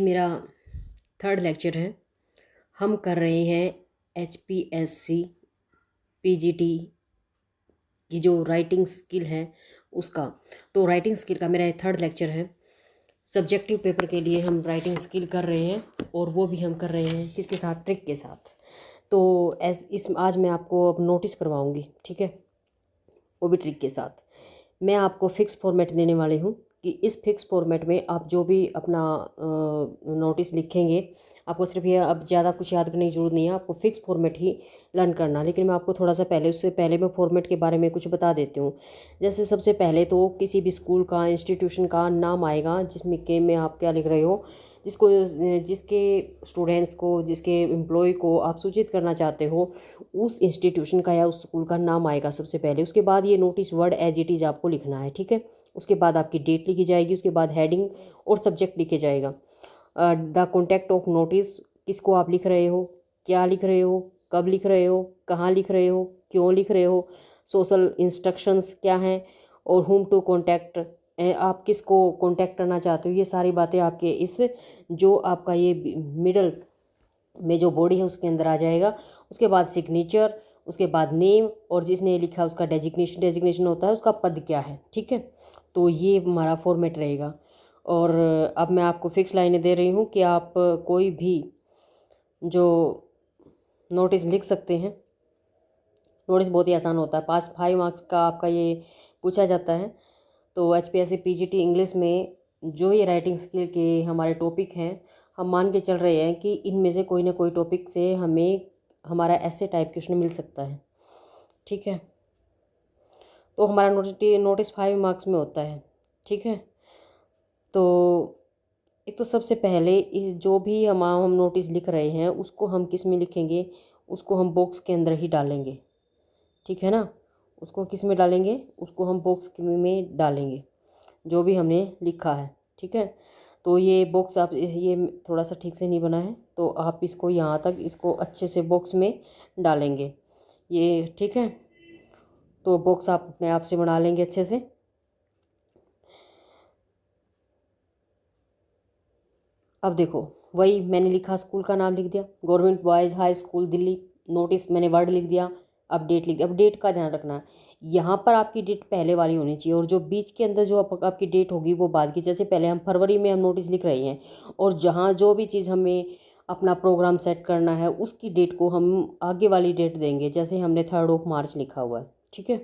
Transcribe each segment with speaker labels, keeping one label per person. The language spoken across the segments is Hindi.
Speaker 1: मेरा थर्ड लेक्चर है। हम कर रहे हैं HPSC PGT की जो राइटिंग स्किल है उसका। तो राइटिंग स्किल का मेरा थर्ड लेक्चर है। सब्जेक्टिव पेपर के लिए हम राइटिंग स्किल कर रहे हैं और वो भी हम कर रहे हैं किसके साथ, ट्रिक के साथ। तो आज मैं आपको अब नोटिस करवाऊंगी, ठीक है, वो भी ट्रिक के साथ। मैं आपको फ़िक्स फॉर्मेट देने वाली हूँ कि इस फिक्स फॉर्मेट में आप जो भी अपना नोटिस लिखेंगे, आपको सिर्फ ये अब ज़्यादा कुछ याद करने की ज़रूरत नहीं है, आपको फ़िक्स फॉर्मेट ही लर्न करना। लेकिन मैं आपको थोड़ा सा उससे पहले मैं फॉर्मेट के बारे में कुछ बता देती हूँ। जैसे सबसे पहले तो किसी भी स्कूल का, इंस्टीट्यूशन का नाम आएगा जिसमें के में आप क्या लिख रहे हो, जिसके स्टूडेंट्स को, जिसके एम्प्लॉय को आप सूचित करना चाहते हो, उस इंस्टीट्यूशन का या उस स्कूल का नाम आएगा सबसे पहले। उसके बाद ये notice word as it is आपको लिखना है, ठीक है। उसके बाद आपकी डेट लिखी जाएगी, उसके बाद हेडिंग और सब्जेक्ट लिखे जाएगा। द कॉन्टेक्ट ऑफ नोटिस, किसको आप लिख रहे हो, क्या लिख रहे हो, कब लिख रहे हो, कहाँ लिख रहे हो, क्यों लिख रहे हो, सोशल इंस्ट्रक्शंस क्या हैं, और हुम टू कॉन्टैक्ट, आप किसको कॉन्टैक्ट करना चाहते हो। ये सारी बातें आपके इस जो आपका ये मिडल में जो बॉडी है उसके अंदर आ जाएगा। उसके बाद सिग्नेचर, उसके बाद नेम, और जिसने लिखा उसका डेजिग्नेशन होता है उसका पद क्या है, ठीक है। तो ये हमारा फॉर्मेट रहेगा। और अब मैं आपको फिक्स लाइनें दे रही हूँ कि आप कोई भी जो नोटिस लिख सकते हैं। नोटिस बहुत ही आसान होता है, 5 मार्क्स का आपका ये पूछा जाता है। तो HPSC PGT इंग्लिश में जो ये राइटिंग स्किल के हमारे टॉपिक हैं, हम मान के चल रहे हैं कि इनमें से कोई ना कोई टॉपिक से हमें हमारा ऐसे टाइप क्वेश्चन मिल सकता है, ठीक है। तो हमारा नोटिस 5 मार्क्स में होता है, ठीक है। तो एक तो सबसे पहले इस जो भी हम नोटिस लिख रहे हैं उसको हम किस में लिखेंगे, उसको हम बॉक्स के अंदर ही डालेंगे, ठीक है ना। उसको किस में डालेंगे, उसको हम बॉक्स में डालेंगे जो भी हमने लिखा है, ठीक है। तो ये बॉक्स आप ये थोड़ा सा ठीक से नहीं बना है, तो आप इसको यहाँ तक इसको अच्छे से बॉक्स में डालेंगे, ये ठीक है। तो बॉक्स आप अपने आप से बना लेंगे अच्छे से। अब देखो, वही मैंने लिखा, स्कूल का नाम लिख दिया, government boys high school Delhi. Notice मैंने वर्ड लिख दिया, अब डेट लिख दिया। अब डेट का ध्यान रखना है, यहाँ पर आपकी डेट पहले वाली होनी चाहिए और जो बीच के अंदर जो आपकी डेट होगी वो बाद की। जैसे पहले हम फरवरी में हम नोटिस लिख रहे हैं और जहाँ जो भी चीज़ हमें अपना प्रोग्राम सेट करना है उसकी डेट को हम आगे वाली डेट देंगे। जैसे हमने 3 मार्च लिखा हुआ है, ठीक है।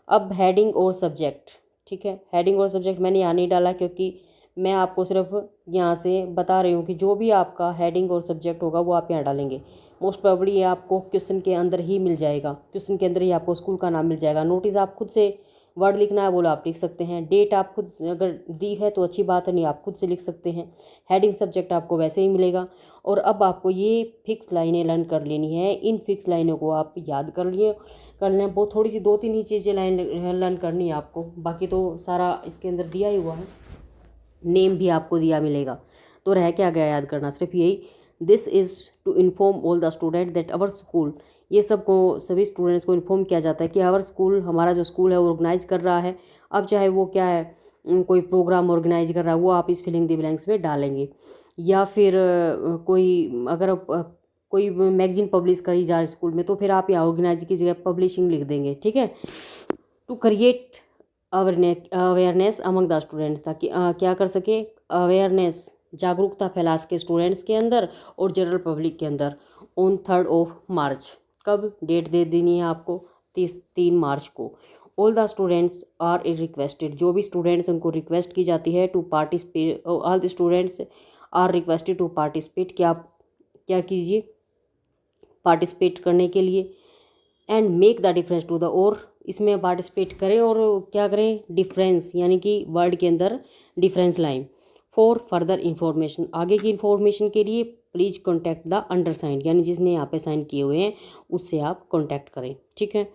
Speaker 1: अब हेडिंग और सब्जेक्ट, ठीक है। हेडिंग और सब्जेक्ट मैंने यहाँ नहीं डाला क्योंकि मैं आपको सिर्फ यहाँ से बता रही हूँ कि जो भी आपका हेडिंग और सब्जेक्ट होगा वो आप यहाँ डालेंगे। मोस्ट प्रोबेबली ये आपको क्वेश्चन के अंदर ही मिल जाएगा, क्वेश्चन के अंदर ही आपको स्कूल का नाम मिल जाएगा। नोटिस आप खुद से वर्ड लिखना है बोलो आप लिख सकते हैं, डेट आप खुद अगर दी है तो अच्छी बात है, नहीं आप खुद से लिख सकते हैं। हेडिंग सब्जेक्ट आपको वैसे ही मिलेगा। और अब आपको ये फिक्स लाइनें लर्न कर लेनी है। इन फिक्स लाइनों को आप याद कर लें। बहुत थोड़ी सी 2-3 ही चीज़ें लाइन लर्न करनी है आपको, बाकी तो सारा इसके अंदर दिया ही हुआ है। नेम भी आपको दिया मिलेगा, तो रह क्या गया याद करना, सिर्फ यही, this is to inform all the student that our school. ये सबको सभी स्टूडेंट्स को इन्फॉर्म किया जाता है कि आवर स्कूल, हमारा जो स्कूल है वो ऑर्गेनाइज कर रहा है। अब चाहे वो क्या है, कोई प्रोग्राम ऑर्गेनाइज कर रहा है, वो आप इस फिलिंग द ब्लैंक्स में डालेंगे। या फिर कोई अगर कोई मैगजीन पब्लिश करी जा रही स्कूल में, तो फिर आप यहाँ ऑर्गेनाइज की जगह पब्लिशिंग लिख देंगे, ठीक है। To create awareness among the student, ताकि क्या कर सके, अवेयरनेस, जागरूकता फैला सके स्टूडेंट्स के अंदर और जनरल पब्लिक के अंदर। ऑन 3 मार्च, कब डेट दे देनी है आपको, 3 मार्च को। All the students are requested, जो भी स्टूडेंट्स उनको रिक्वेस्ट की जाती है to participate, all the students are requested to participate, क्या कीजिए पार्टिसिपेट करने के लिए। And make the difference to the, और इसमें पार्टिसिपेट करें और क्या करें, डिफरेंस यानी कि वर्ड के अंदर difference line. For further information, आगे की इंफॉर्मेशन के लिए प्लीज़ कॉन्टैक्ट द अंडरसाइंड, यानी जिसने यहाँ पे साइन किए हुए हैं उससे आप कॉन्टैक्ट करें, ठीक है।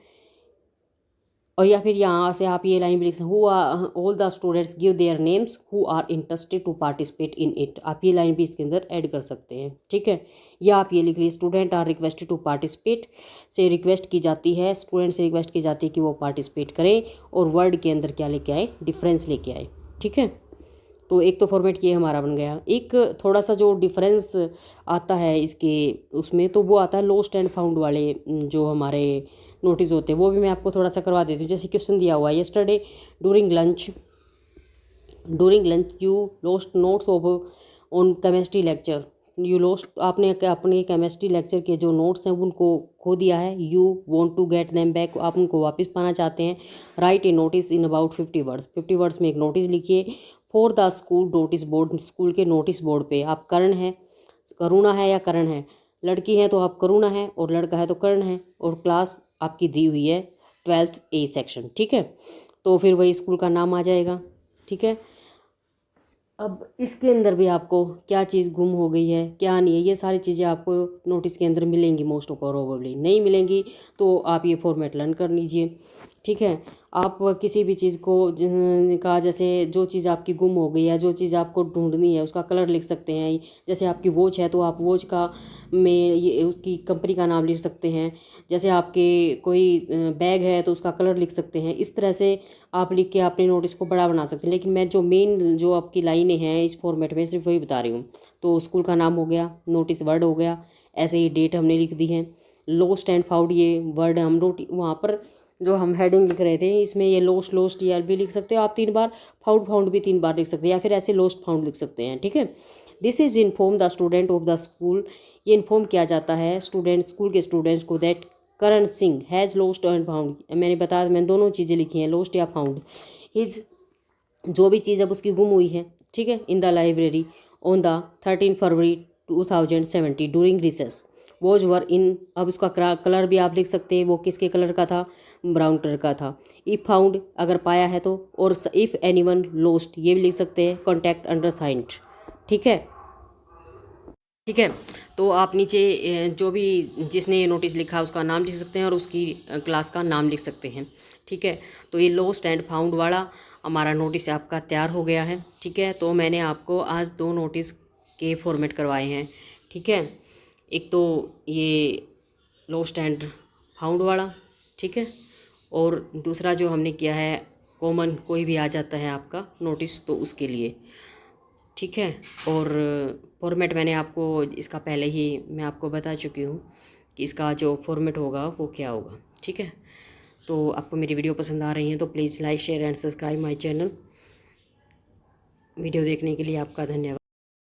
Speaker 1: और या फिर यहाँ से आप ये लाइन भी लिख सकते, who are all the students give their names who are interested to participate in it, आप ये लाइन भी इसके अंदर ऐड कर सकते हैं, ठीक है। या आप ये लिख लीजिए, student are requested to participate, से रिक्वेस्ट की जाती है, स्टूडेंट से रिक्वेस्ट की जाती है कि वो पार्टिसिपेट करें और वर्ड के अंदर क्या लेके आए, डिफरेंस लेके आए, ठीक है। तो एक तो फॉर्मेट ये हमारा बन गया। एक थोड़ा सा जो डिफरेंस आता है इसके उसमें, तो वो आता है लॉस्ट एंड फाउंड वाले जो हमारे नोटिस होते हैं, वो भी मैं आपको थोड़ा सा करवा देती हूँ। जैसे क्वेश्चन दिया हुआ है, yesterday during lunch you lost notes of on chemistry lecture. You lost, आपने अपने केमिस्ट्री लेक्चर के जो नोट्स हैं उनको खो दिया है। You want to get them back, आप उनको वापस पाना चाहते हैं। Write a notice in about 50 words, 50 words में एक नोटिस लिखिए। For the school notice board, school के नोटिस बोर्ड पे आप करण है, करुणा है या करण है, लड़की है तो आप करुणा है और लड़का है तो करण है, और क्लास आपकी दी हुई है 12th A सेक्शन। ठीक है, तो फिर वही स्कूल का नाम आ जाएगा। ठीक है, अब इसके अंदर भी आपको क्या चीज़ गुम हो गई है क्या नहीं है, ये सारी चीज़ें आपको नोटिस के अंदर मिलेंगी। मोस्ट प्रोबेबली नहीं मिलेंगी तो आप ये फॉर्मेट लर्न कर लीजिए। ठीक है, आप किसी भी चीज़ को का, जैसे जो चीज़ आपकी गुम हो गई है, जो चीज़ आपको ढूंढनी है, उसका कलर लिख सकते हैं। जैसे आपकी वॉच है तो आप वॉच का में ये उसकी कंपनी का नाम लिख सकते हैं। जैसे आपके कोई बैग है तो उसका कलर लिख सकते हैं। इस तरह से आप लिख के अपने नोटिस को बड़ा बना सकते हैं। लेकिन मैं जो मेन जो आपकी लाइनें हैं इस फॉर्मेट में सिर्फ वही बता रही हूँ। तो स्कूल का नाम हो गया, नोटिस वर्ड हो गया, ऐसे ही डेट हमने लिख दी है। लॉस्ट एंड फाउंड ये वर्ड हम वहाँ पर जो हम हेडिंग लिख रहे थे इसमें ये लॉस्ट ये भी लिख सकते हो आप 3 बार, फाउंड भी 3 बार लिख सकते हैं, या फिर ऐसे लॉस्ट फाउंड लिख सकते हैं। ठीक है, this is inform the student of the school, ये इन्फॉर्म किया जाता है स्कूल के स्टूडेंट्स को that Karan Singh has lost and found. मैंने दोनों चीज़ें लिखी हैं, लॉस्ट या फाउंड। हिज, जो भी चीज़ अब उसकी गुम हुई है, ठीक है, in the library on the 13 February 2070 during recess was were in. अब उसका कलर भी आप लिख सकते हैं, वो किसके कलर का था, ब्राउन कलर का था। इफ़ फाउंड, अगर पाया है तो, और इफ़ एनीवन लॉस्ट ये भी लिख सकते हैं, कॉन्टैक्ट अंडर साइंड। ठीक है, ठीक है, तो आप नीचे जो भी जिसने ये नोटिस लिखा उसका नाम लिख सकते हैं और उसकी क्लास का नाम लिख सकते हैं। ठीक है, तो ये लॉस्ट एंड फाउंड वाला हमारा नोटिस आपका तैयार हो गया है। ठीक है, तो मैंने आपको आज 2 नोटिस के फॉर्मेट करवाए हैं। ठीक है, एक तो ये लॉस्ट एंड फाउंड वाला, ठीक है, और दूसरा जो हमने किया है कॉमन, कोई भी आ जाता है आपका नोटिस तो उसके लिए। ठीक है, और फॉर्मेट मैंने आपको इसका पहले ही मैं आपको बता चुकी हूँ कि इसका जो फॉर्मेट होगा वो क्या होगा। ठीक है, तो आपको मेरी वीडियो पसंद आ रही है तो please like share and subscribe my channel. Video देखने के लिए आपका धन्यवाद।